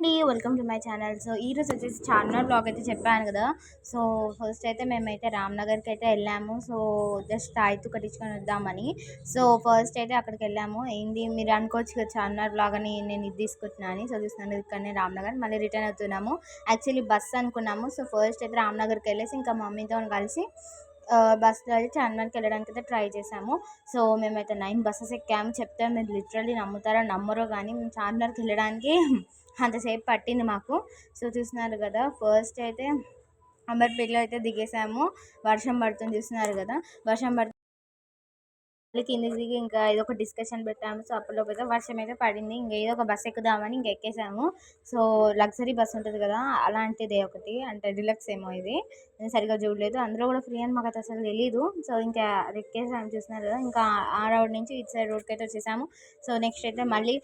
అండి, welcome to my channel. So ఈరోజు వచ్చేసి చార్మినార్ బ్లాగ్ అయితే చెప్పాను కదా. సో ఫస్ట్ అయితే మేమైతే రామ్నగర్కి అయితే వెళ్ళాము. సో జస్ట్ తాయితు కట్టించుకొని వద్దామని. సో ఫస్ట్ అయితే అక్కడికి వెళ్ళాము. ఏంది మీరు అనుకోవచ్చు కదా చార్మినార్ బ్లాగ్ అని నేను ఇది తీసుకుంటున్నాను. సో చూస్తున్నాను ఇక్కడనే రామ్నగర్, మళ్ళీ రిటర్న్ అవుతున్నాము. యాక్చువల్లీ బస్ అనుకున్నాము. సో ఫస్ట్ అయితే రామ్నగర్కి వెళ్ళేసి ఇంకా మమ్మీతో కలిసి బస్సులో అయితే చార్మినార్కి వెళ్ళడానికి అయితే ట్రై చేసాము. సో మేమైతే 9 బస్సెస్ ఎక్కాము. చెప్తే మీరు లిటరల్లీ నమ్ముతారో నమ్మరో కానీ మేము చార్మినార్కి వెళ్ళడానికి అంతసేపు పట్టింది మాకు. సో చూస్తున్నారు కదా, ఫస్ట్ అయితే అంబర్పేటలో అయితే దిగేసాము. వర్షం పడుతుంది చూస్తున్నారు కదా. వర్షం కిందికి దిగి ఇంకా ఏదో ఒక డిస్కషన్ పెట్టాము. సో అప్పటిలోపు అయితే వర్షం అయితే పడింది. ఇంకా ఏదో ఒక బస్ ఎక్కుదామని ఇంకా ఎక్కేసాము. సో లగ్జరీ బస్ ఉంటుంది కదా, అలాంటిదే ఒకటి, అంటే డిలక్స్ ఏమో ఇది, నేను సరిగ్గా చూడలేదు. అందులో కూడా ఫ్రీ అని మాకు అసలు తెలీదు. సో ఇంకా అది ఎక్కేసాము చూస్తున్నారు కదా. ఇంకా ఆ రోడ్ నుంచి ఇటు సైడ్ రోడ్కి అయితే వచ్చేసాము. సో నెక్స్ట్ అయితే మళ్ళీ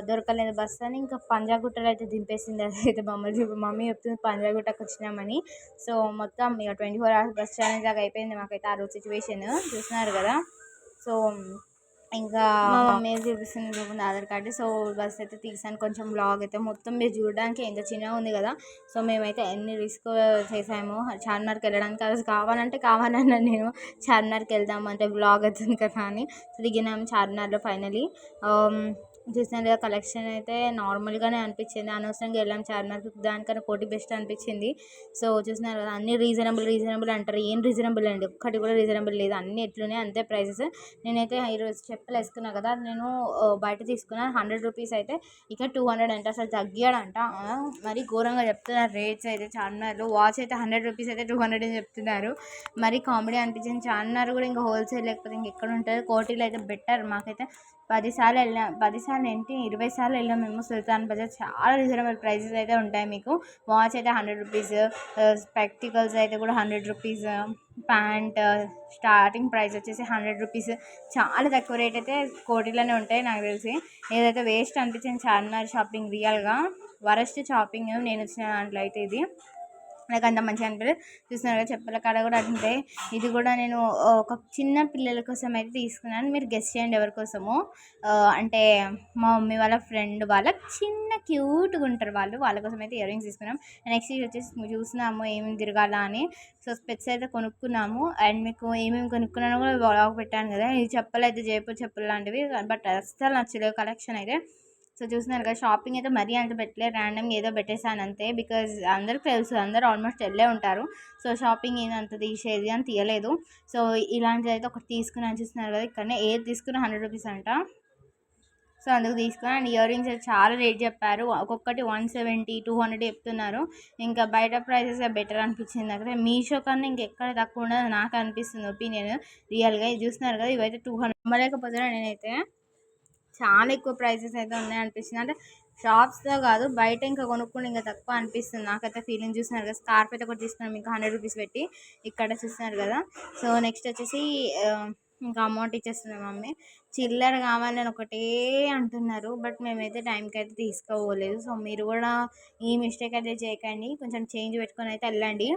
దొరకలేదు బస్ అని ఇంకా పంజాగుట్టలో అయితే దింపేసింది. అదైతే మమ్మీ చెప్తుంది పంజాగుట్టకు వచ్చినామని. సో మొత్తం ఇక 24 hours బస్ ఛాలెంజ్ లాగా అయిపోయింది మాకైతే ఆ రోజు సిచ్యువేషన్. చూస్తున్నారు కదా. సో ఇంకా మా మమ్మీ చూపిస్తుంది ఆధార్ కార్డు. సో బస్ అయితే తీసాను. కొంచెం బ్లాగ్ అయితే మొత్తం మీరు చూడడానికి ఎంత చిన్నగా ఉంది కదా. సో మేమైతే ఎన్ని రిస్క్ చేసాము చార్మినార్కి వెళ్ళడానికి. అది కావాలన్నా నేను చార్మినార్కి వెళ్దాము అంటే బ్లాగ్ అవుతుంది కదా అని. సో దిగినాము చార్మినార్లో ఫైనలీ. చూసినారు కదా, కలెక్షన్ అయితే నార్మల్గానే అనిపించింది. అనవసరంగా వెళ్ళాం చార్మినార్కి, దానికన్నా కోటి బెస్ట్ అనిపించింది. సో చూసినారు కదా, అన్ని రీజనబుల్ అంటారు. ఏం రీజనబుల్ అండి, ఒక్కటి కూడా రీజనబుల్ లేదు. అన్ని ఎట్లునే అంతే ప్రైజెస్. నేనైతే ఈరోజు చెప్పులు వేసుకున్నాను కదా, నేను బయట తీసుకున్నాను 100 రూపీస్ అయితే, ఇక్కడ 200 అంట. అసలు తగ్గాడంట. మరి ఘోరంగా చెప్తున్నారు రేట్స్ అయితే చార్మినార్లో. వాచ్ అయితే 100 రూపీస్ అయితే 200 అని చెప్తున్నారు. మరి కామెడీ అనిపించింది. చార్మినార్ కూడా ఇంకా హోల్సేల్ లేకపోతే ఇంకెక్కడ ఉంటుంది. కోటిలో అయితే బెటర్. మాకైతే 10 సార్లు వెళ్ళాం. 10 సార్లు ఏంటి 20 సార్లు వెళ్ళాం మేము సుల్తాన్ బజార్. చాలా రీజనబుల్ ప్రైజెస్ అయితే ఉంటాయి మీకు. వాచ్ అయితే 100 రూపీస్, స్పెక్టికల్స్ అయితే కూడా 100 రూపీస్, ప్యాంట్ స్టార్టింగ్ ప్రైస్ వచ్చేసి 100 రూపీస్. చాలా తక్కువ రేట్ అయితే కోటిలోనే ఉంటాయి నాకు తెలిసి. ఏదైతే వేస్ట్ అనిపించింది చార్మినార్ షాపింగ్, రియల్గా వరస్ట్ షాపింగ్ నేను వచ్చిన దాంట్లో అయితే ఇది. నాకు అంత మంచిగా అనిపించలేదు. చూస్తున్నారు కదా, చెప్పుల కాడ కూడా అంటే ఇది కూడా నేను ఒక చిన్న పిల్లల కోసం అయితే తీసుకున్నాను. మీరు గెస్ చేయండి ఎవరి కోసమో. అంటే మా మమ్మీ వాళ్ళ ఫ్రెండ్ వాళ్ళ చిన్న క్యూట్గా ఉంటారు వాళ్ళ కోసం అయితే ఇయర్ రింగ్స్ తీసుకున్నాం. నెక్స్ట్ వచ్చేసి చూసినాము ఏమేమి తిరగాల అని. సో స్పెట్స్ అయితే కొనుక్కున్నాము. అండ్ మీకు ఏమేమి కొనుక్కున్నానో కూడా బ్లాగ్ పెట్టాను కదా. ఈ చెప్పులు అయితే జైపూర్ చెప్పులు లాంటివి, బట్ అస్సలు నచ్చలేదు కలెక్షన్ అయితే. సో చూస్తున్నారు కదా, షాపింగ్ అయితే మరీ అంత పెట్టలేదు, ర్యాండమ్గా ఏదో పెట్టేశాను అంతే. బికాజ్ అందరికి తెలుసు, అందరూ ఆల్మోస్ట్ వెళ్ళే ఉంటారు. సో షాపింగ్ ఏదో అంత తీసేది అని తీయలేదు. సో ఇలాంటిది అయితే ఒకటి తీసుకున్నాను. చూస్తున్నారు కదా, ఇక్కడనే ఏది తీసుకున్నా 100 రూపీస్ అంట. సో అందుకు తీసుకున్నాను. అండ్ ఇయర్ రింగ్స్ అయితే చాలా రేట్ చెప్పారు. ఒక్కొక్కటి 170, 200 చెప్తున్నారు. ఇంకా బయట ప్రైసెస్ బెటర్ అనిపించింది నాకు. మీషో కన్నా ఇంకెక్కడ తక్కువ ఉండదు నాకు అనిపిస్తుంది ఒపీనియన్ రియల్గా. ఇది చూస్తున్నారు కదా, ఇవైతే 200 అమ్మలేకపోతే నేనైతే చాలా ఎక్కువ ప్రైసెస్ అయితే ఉన్నాయి అనిపిస్తుంది. అంటే షాప్స్లో కాదు, బయట ఇంకా కొనుక్కుంటే ఇంకా తక్కువ అనిపిస్తుంది నాకైతే ఫీలింగ్. చూస్తున్నారు కదా, స్కార్ఫ్ అయితే ఒకటి తీసుకున్నాం ఇంకా 100 రూపీస్ పెట్టి. ఇక్కడ చూస్తున్నారు కదా. సో నెక్స్ట్ వచ్చేసి ఇంకా అమౌంట్ ఇచ్చేస్తున్నాం మమ్మీ. చిల్లర కావాలని ఒకటే అంటున్నారు, బట్ మేమైతే టైంకి అయితే తీసుకోలేదు. సో మీరు కూడా ఈ మిస్టేక్ అయితే చేయకండి, కొంచెం చేంజ్ పెట్టుకొని అయితే వెళ్ళండి.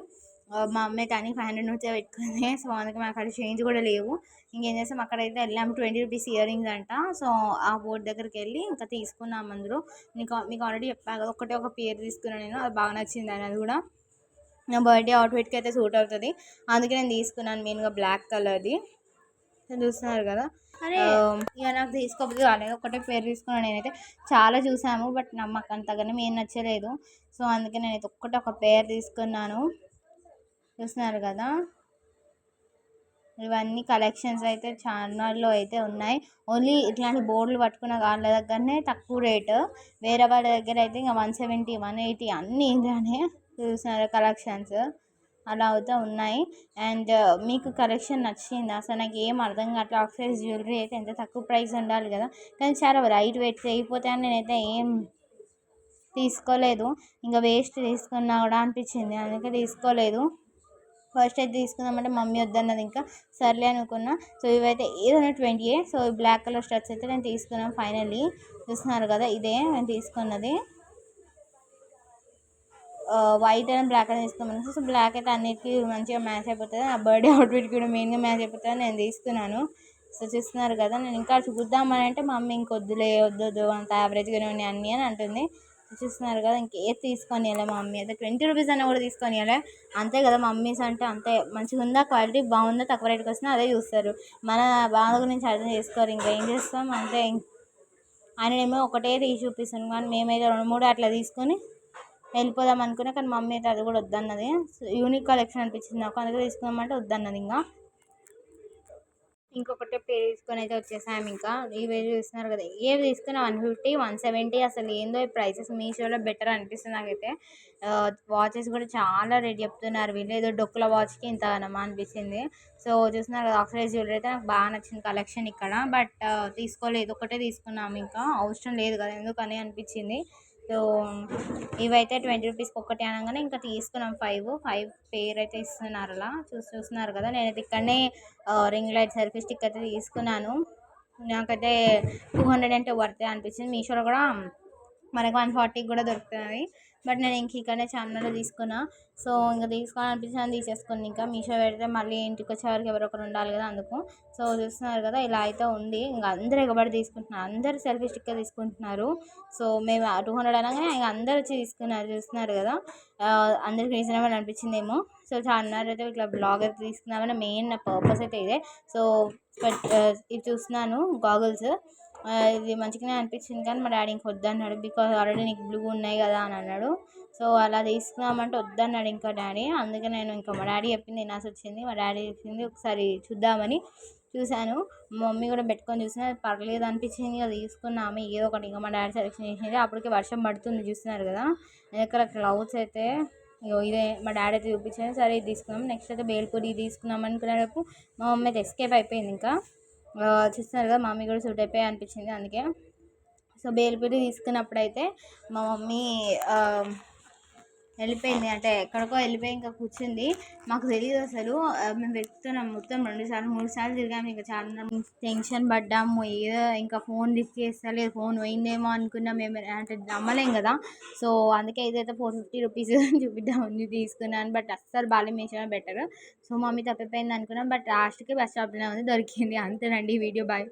మా అమ్మే కానీ 500 నోట్సే పెట్టుకుంది. సో అందుకే మాకు అక్కడ చేంజ్ కూడా లేవు. ఇంకేం చేస్తాం, అక్కడైతే వెళ్ళాము. 20 రూపీస్ ఇయర్ రింగ్స్ అంట. సో ఆ బోర్డు దగ్గరికి వెళ్ళి ఇంకా తీసుకున్నాము. అందులో మీకు ఆల్రెడీ చెప్పాను కదా, ఒక పేరు తీసుకున్నాను నేను, అది బాగా నచ్చింది అని. అది కూడా నా బర్త్డే అవుట్ఫిట్కి అయితే సూట్ అవుతుంది, అందుకే నేను తీసుకున్నాను మెయిన్గా బ్లాక్ కలర్ది. చూస్తున్నారు కదా. ఇక నాకు తీసుకోకపోతే రాలేదు, ఒకటే పేరు తీసుకున్నాను. నేనైతే చాలా చూసాము, బట్ నాకు అంతగానే ఏం నచ్చలేదు. సో అందుకే నేనైతే ఒక పేరు తీసుకున్నాను. చూస్తున్నారు కదా, ఇవన్నీ కలెక్షన్స్ అయితే చార్మినార్లో అయితే ఉన్నాయి. ఓన్లీ ఇట్లాంటి బోర్డులు పట్టుకున్న వాళ్ళ దగ్గరనే తక్కువ రేటు, వేరే వాళ్ళ దగ్గర అయితే ఇంకా 170, 180 అన్నీ ఇలానే. చూస్తున్నారు కలెక్షన్స్ అలా అయితే ఉన్నాయి. అండ్ మీకు కలెక్షన్ నచ్చింది అసలు నాకు ఏం అర్థం కావట్లేదు. ఆక్సిడైజ్ జ్యువెలరీ అయితే ఎంత తక్కువ ప్రైస్ ఉండాలి కదా, కానీ చాలా రైట్ వెయిట్ అయిపోతే అని నేనైతే ఏం తీసుకోలేదు. ఇంకా వేస్ట్ తీసుకున్నా కూడా అనిపించింది, అందుకే తీసుకోలేదు. ఫస్ట్ అయితే తీసుకుందామంటే మమ్మీ వద్దన్నది, ఇంకా సర్లే అనుకున్నా. సో ఇవైతే ఏదైనా 20. సో బ్లాక్ కలర్ స్టడ్స్ అయితే నేను తీసుకున్నాను ఫైనల్లీ. చూస్తున్నారు కదా, ఇదే నేను తీసుకున్నది. వైట్ అండ్ బ్లాక్ అని తీసుకున్నాను. సో బ్లాక్ అయితే అన్నిటికీ మంచిగా మ్యాచ్ అయిపోతుంది, ఆ బర్త్డే అవుట్ఫిట్ కూడా మెయిన్గా మ్యాచ్ అయిపోతుంది నేను తీసుకున్నాను. సో చూస్తున్నారు కదా, నేను ఇంకా చూద్దామని అంటే మమ్మీ ఇంకొద్దులే వద్దు అంత యావరేజ్గానే ఉన్నాయి అన్నీ అని అంటుంది. చూస్తున్నారు కదా, ఇంకేది తీసుకొని వెళ్ళే మా మమ్మీ అయితే 20 రూపీస్ అన్న కూడా తీసుకొని వెళ్ళే. అంతే కదా మమ్మీస్ అంటే, అంతే మంచిగా ఉందా, క్వాలిటీ బాగుందా, తక్కువ రేటుకి వస్తుందో అదే చూస్తారు. మన బాధ గురించి అర్థం చేసుకోరు. ఇంకా ఏం చేస్తాం అంతే. ఆయనేమో ఒకటే తీసి చూపిస్తాను, కానీ మేమైతే 2, 3 అట్లా తీసుకొని వెళ్ళిపోదాం అనుకున్నా. కానీ మమ్మీ అయితే అది కూడా వద్దన్నది. యూనిక్ కలెక్షన్ అనిపించింది నాకు, అందుకే తీసుకుందామంటే వద్దన్నది. ఇంకా ఇంకొకటి పేరు తీసుకొని అయితే వచ్చేసాము. ఇంకా ఇవి చూస్తున్నారు కదా, ఏవి తీసుకున్నా 150, 170. అసలు ఏందో ఈ ప్రైసెస్ మీషోలో బెటర్ అనిపిస్తుంది నాకైతే. వాచెస్ కూడా చాలా రేట్ చెప్తున్నారు వీళ్ళు. ఏదో డొక్కుల వాచ్కి ఇంత అనమా అనిపించింది. సో చూస్తున్నారు కదా, ఆక్సిడైజ్ జ్యువెలరీ అయితే నాకు బాగా నచ్చింది కలెక్షన్ ఇక్కడ. బట్ తీసుకోలేదు, ఒకటే తీసుకున్నాము. ఇంకా అవసరం లేదు కదా ఎందుకని అనిపించింది. సో ఇవైతే 20 రూపీస్కి ఒకటి అనగానే ఇంకా తీసుకున్నాం. 5 పేర్ అయితే ఇస్తున్నారు అలా. చూస్తున్నారు కదా, నేనైతే ఇక్కడనే రింగ్ లైట్ సెల్ఫీ స్టిక్ అయితే తీసుకున్నాను. నాకైతే 200 అంటే వర్త్ అనిపించింది. మీషోలో కూడా మనకి 140 కూడా దొరుకుతుంది. బట్ నేను ఇంక ఇక్కడనే చార్మినార్లో తీసుకున్నా. సో ఇంకా తీసుకోవాలనిపించింది తీసేసుకుని. ఇంకా మీషో పెడితే మళ్ళీ ఇంటికి వచ్చేవారికి ఎవరో ఒకరు ఉండాలి కదా అందుకు. సో చూస్తున్నారు కదా, ఇలా అయితే ఉంది. ఇంకా అందరూ ఎగబడి తీసుకుంటున్నారు, అందరూ సెల్ఫీ స్టిక్ తీసుకుంటున్నారు. సో మేము 200 అనగానే ఇంకా అందరూ వచ్చి తీసుకున్నారు. చూస్తున్నారు కదా, అందరికి రీజనబుల్ అనిపించిందేమో. సో చార్మినార్ అయితే ఇట్లా బ్లాగ్ అయితే తీసుకుందామని మెయిన్ పర్పస్ అయితే ఇదే. సో ఇది చూస్తున్నాను గాగుల్స్, ఇది మంచిగానే అనిపించింది. కానీ మా డాడీ ఇంక వద్దన్నాడు, బికాజ్ ఆల్రెడీ నీకు బ్లూ ఉన్నాయి కదా అని అన్నాడు. సో అలా తీసుకుందామంటే వద్దన్నాడు ఇంకా డాడీ. అందుకే నేను ఇంకా మా డాడీ చెప్పింది వినాల్సి వచ్చింది. మా డాడీ చెప్పింది ఒకసారి చూద్దామని చూశాను. మా మమ్మీ కూడా పెట్టుకొని చూసిన, అది పర్లేదు అనిపించింది. అది తీసుకున్నాము ఏదో ఒకటి. ఇంకా మా డాడీ సెలెక్షన్ చేసింది. అప్పటికే వర్షం పడుతుంది చూస్తున్నారు కదా, ఇక్కడ క్లౌడ్స్ అయితే. ఇదే మా డాడీ అయితే చూపించాను. సరే ఇది తీసుకున్నాం. నెక్స్ట్ అయితే బేల్పూరి తీసుకున్నాం అనుకునేటప్పుడు మా మమ్మీ అయితే ఎస్కేప్ అయిపోయింది. ఇంకా చూస్తున్నారు కదా, మా మమ్మీ కూడా సూట్ అయిపోయి అనిపించింది అందుకే. సో బేల్పూరి తీసుకున్నప్పుడైతే మా మమ్మీ వెళ్ళిపోయింది, అంటే ఎక్కడికో వెళ్ళిపోయి ఇంకా కూర్చుంది. మాకు తెలియదు అసలు. మేము వెతుకుతున్నాం మొత్తం 2 సార్లు 3 సార్లు తిరిగాము. ఇంకా చాలా టెన్షన్ పడ్డాము. ఏదో ఇంకా ఫోన్ లిఫ్ట్ చేస్తలేదు, ఫోన్ పోయిందేమో అనుకున్నాం మేము, అంటే నమ్మలేం కదా. సో అందుకే ఇదైతే 450 రూపీస్ చూపిద్దామని తీసుకున్నాను. బట్ అస్సలు బాగా మీషోనే బెటర్. సో మమ్మీ తప్పిపోయింది అనుకున్నాం. బట్ లాస్ట్కి బస్ స్టాప్లోనే ఉంది, దొరికింది. అంతేనండి వీడియో. బాయ్.